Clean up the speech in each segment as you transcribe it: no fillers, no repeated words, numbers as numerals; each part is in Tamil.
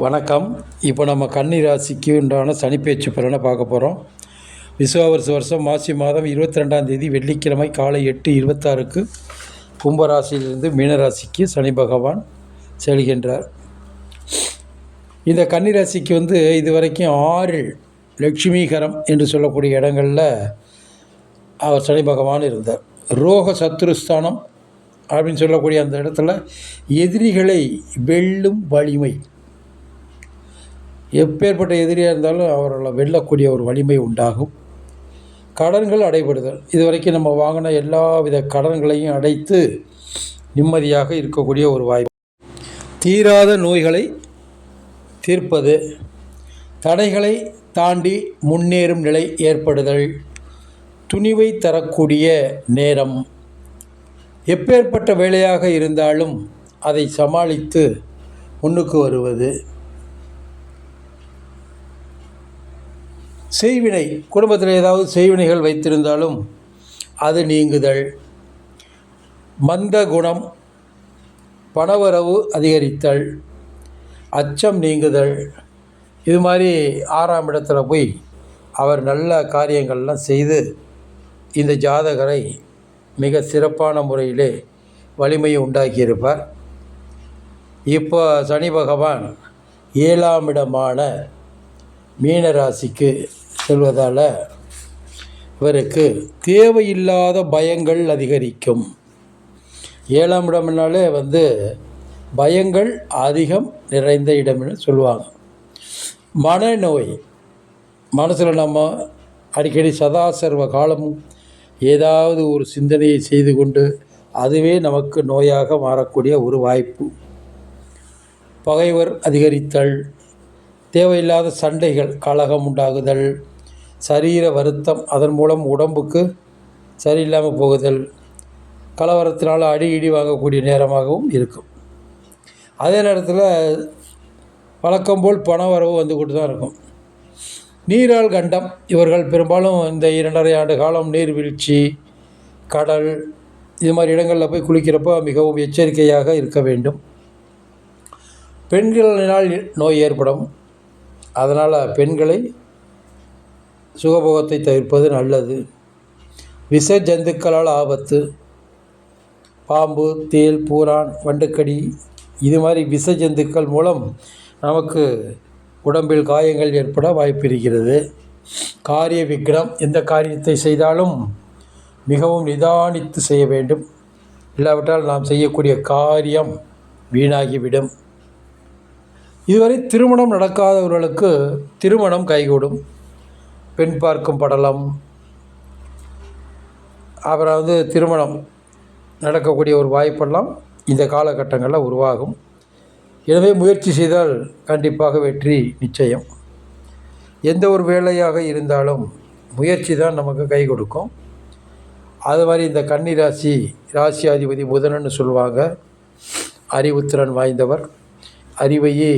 வணக்கம். இப்போ நம்ம கன்னி ராசிக்கு உண்டான சனிப்பெயர்ச்சி பலனை பார்க்க போகிறோம். விசுவாவசு வருஷம் மாசி மாதம் 22ஆம் தேதி வெள்ளிக்கிழமை காலை 8:26க்கு கும்பராசியிலிருந்து மீனராசிக்கு சனி பகவான் செல்கின்றார். இந்த கன்னி ராசிக்கு இதுவரைக்கும் 6 லட்சுமிகரம் என்று சொல்லக்கூடிய இடங்களில் அவர் சனி பகவான் இருந்தார். ரோக சத்துருஸ்தானம் அப்படின்னு சொல்லக்கூடிய அந்த இடத்துல எதிரிகளை வெல்லும் வலிமை, எப்பேற்பட்ட எதிரியாக இருந்தாலும் அவர்களை வெல்லக்கூடிய ஒரு வலிமை உண்டாகும். கடன்கள் அடைபடுதல், இதுவரைக்கும் நம்ம வாங்கின எல்லா வித கடன்களையும் அடைத்து நிம்மதியாக இருக்கக்கூடிய ஒரு வாய்ப்பு. தீராத நோய்களை தீர்ப்பது, தடைகளை தாண்டி முன்னேறும் நிலை ஏற்படுதல், துணிவை தரக்கூடிய நேரம், எப்பேற்பட்ட வேலையாக இருந்தாலும் அதை சமாளித்து முன்னுக்கு வருவது. செய்வினை, குடும்பத்தில் ஏதாவது செய்வினைகள் வைத்திருந்தாலும் அது நீங்குதல், மந்த குணம், பணவரவு அதிகரித்தல், அச்சம் நீங்குதல். இது மாதிரி 6ஆம் இடத்துல போய் அவர் நல்ல காரியங்கள்லாம் செய்து இந்த ஜாதகரை மிக சிறப்பான முறையிலே வலிமையை உண்டாக்கியிருப்பார். இப்போ சனி பகவான் 7ஆம் இடமான மீனராசிக்கு செல்வதால் இவருக்கு தேவையில்லாத பயங்கள் அதிகரிக்கும். 7ஆம் இடம்னாலே பயங்கள் அதிகம் நிறைந்த இடம்னு சொல்லுவாங்க. மனநோய், மனசில் நம்ம அடிக்கடி சதாசர்வ காலமும் ஏதாவது ஒரு சிந்தனையை செய்து கொண்டு அதுவே நமக்கு நோயாக மாறக்கூடிய ஒரு வாய்ப்பு. பகைவர் அதிகரித்தல், தேவையில்லாத சண்டைகள், கலகம் உண்டாகுதல், சரீர வருத்தம், அதன் மூலம் உடம்புக்கு சரியில்லாமல் போகுதல், கலவரத்தினால் அடி வாங்கக்கூடிய நேரமாகவும் இருக்கும். அதே நேரத்தில் வழக்கம்போல் பண வரவு வந்து கொண்டு தான் இருக்கும். நீரால் கண்டம், இவர்கள் பெரும்பாலும் இந்த 2.5 ஆண்டு காலம் நீர்வீழ்ச்சி, கடல், இது மாதிரி இடங்களில் போய் குளிக்கிறப்போ மிகவும் எச்சரிக்கையாக இருக்க வேண்டும். பெண்களினால் நோய் ஏற்படும், அதனால் பெண்களை சுகபோகத்தை தவிர்ப்பது நல்லது. விஷ ஜந்துக்களால் ஆபத்து, பாம்பு, தேள், பூரான், வண்டுக்கடி, இது மாதிரி விஷ ஜந்துக்கள் மூலம் நமக்கு உடம்பில் காயங்கள் ஏற்பட வாய்ப்பு இருக்கிறது. காரிய விக்னம், எந்த காரியத்தை செய்தாலும் மிகவும் நிதானித்து செய்ய வேண்டும், இல்லாவிட்டால் நாம் செய்யக்கூடிய காரியம் வீணாகிவிடும். இதுவரை திருமணம் நடக்காதவர்களுக்கு திருமணம் கைகூடும். பெண் பார்க்கும் படலம், அப்புறம் திருமணம் நடக்கக்கூடிய ஒரு வாய்ப்பெல்லாம் இந்த காலகட்டங்களில் உருவாகும். எனவே முயற்சி செய்தால் கண்டிப்பாக வெற்றி நிச்சயம். எந்த ஒரு வேலையாக இருந்தாலும் முயற்சி தான் நமக்கு கை கொடுக்கும். அது மாதிரி இந்த கன்னி ராசி ராசியாதிபதி புதன்னு சொல்லுவாங்க. அறிவுத்திறன் வாய்ந்தவர், அறிவையே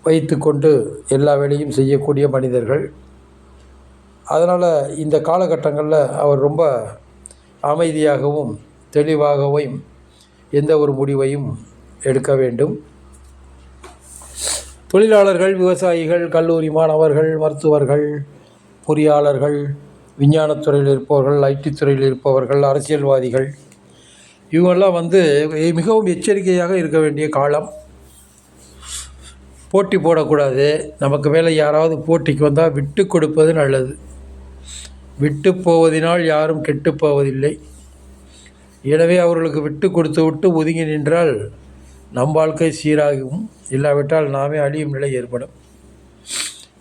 வைத்து கொண்டு எல்லா வேலையும் செய்யக்கூடிய மனிதர்கள். அதனால் இந்த காலகட்டங்களில் அவர் ரொம்ப அமைதியாகவும் தெளிவாகவும் எந்த ஒரு முடிவையும் எடுக்க வேண்டும். தொழிலாளர்கள், விவசாயிகள், கல்லூரி மாணவர்கள், மருத்துவர்கள், பொறியாளர்கள், விஞ்ஞானத்துறையில் இருப்பவர்கள், ஐடி துறையில் இருப்பவர்கள், அரசியல்வாதிகள், இவங்கெல்லாம் மிகவும் எச்சரிக்கையாக இருக்க வேண்டிய காலம். போட்டி போடக்கூடாது. நமக்கு மேலே யாராவது போட்டிக்கு வந்தால் விட்டு கொடுப்பது நல்லது. விட்டு போவதினால் யாரும் கெட்டு போவதில்லை. எனவே அவர்களுக்கு விட்டு கொடுத்து விட்டு ஒதுங்கி நின்றால் நம் வாழ்க்கை சீராகவும், இல்லாவிட்டால் நாமே அழியும் நிலை ஏற்படும்.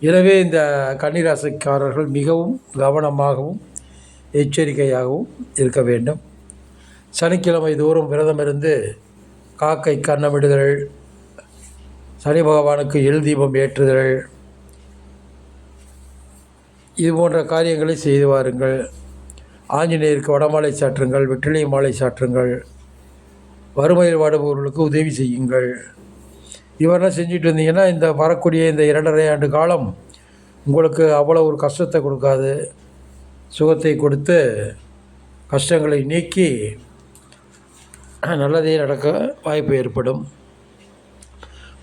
எனவே இந்த கன்னிராசிக்காரர்கள் மிகவும் கவனமாகவும் எச்சரிக்கையாகவும் இருக்க வேண்டும். சனிக்கிழமை தோறும் விரதம் இருந்து காக்கை கன்னமிடுதல், சனி பகவானுக்கு எள் தீபம் ஏற்றுதல், இது போன்ற காரியங்களை செய்து வாருங்கள். ஆஞ்சநேயருக்கு வடமாலை சாற்றுங்கள், வெற்றிலை மாலை சாற்றுங்கள், வறுமையில் வாடுபவர்களுக்கு உதவி செய்யுங்கள். இவரெல்லாம் செஞ்சுட்டு இருந்தீங்கன்னா இந்த வரக்கூடிய இந்த 2.5 ஆண்டு காலம் உங்களுக்கு அவ்வளோ ஒரு கஷ்டத்தை கொடுக்காது. சுகத்தை கொடுத்து கஷ்டங்களை நீக்கி நல்லதே நடக்க வாய்ப்பு ஏற்படும்.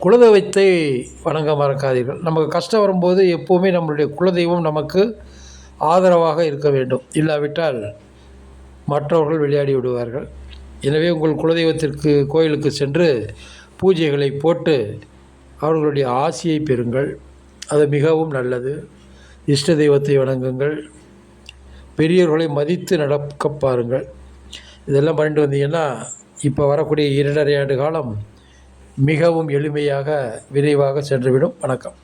குலதெய்வத்தை வணங்க மறக்காதீர்கள். நமக்கு கஷ்டம் வரும்போது எப்போவுமே நம்மளுடைய குலதெய்வம் நமக்கு ஆதரவாக இருக்க வேண்டும். இல்லாவிட்டால் மற்றவர்கள் விளையாடி விடுவார்கள். எனவே உங்கள் குலதெய்வத்திற்கு கோயிலுக்கு சென்று பூஜைகளை போட்டு அவர்களுடைய ஆசியை பெறுங்கள். அது மிகவும் நல்லது. இஷ்ட தெய்வத்தை வணங்குங்கள். பெரியவர்களை மதித்து நடக்க பாருங்கள். இதெல்லாம் பண்ணிட்டு வந்தீங்கன்னா இப்போ வரக்கூடிய 2.5 ஆண்டு காலம் மிகவும் எளிமையாக விரைவாக சென்றுவிடும். வணக்கம்.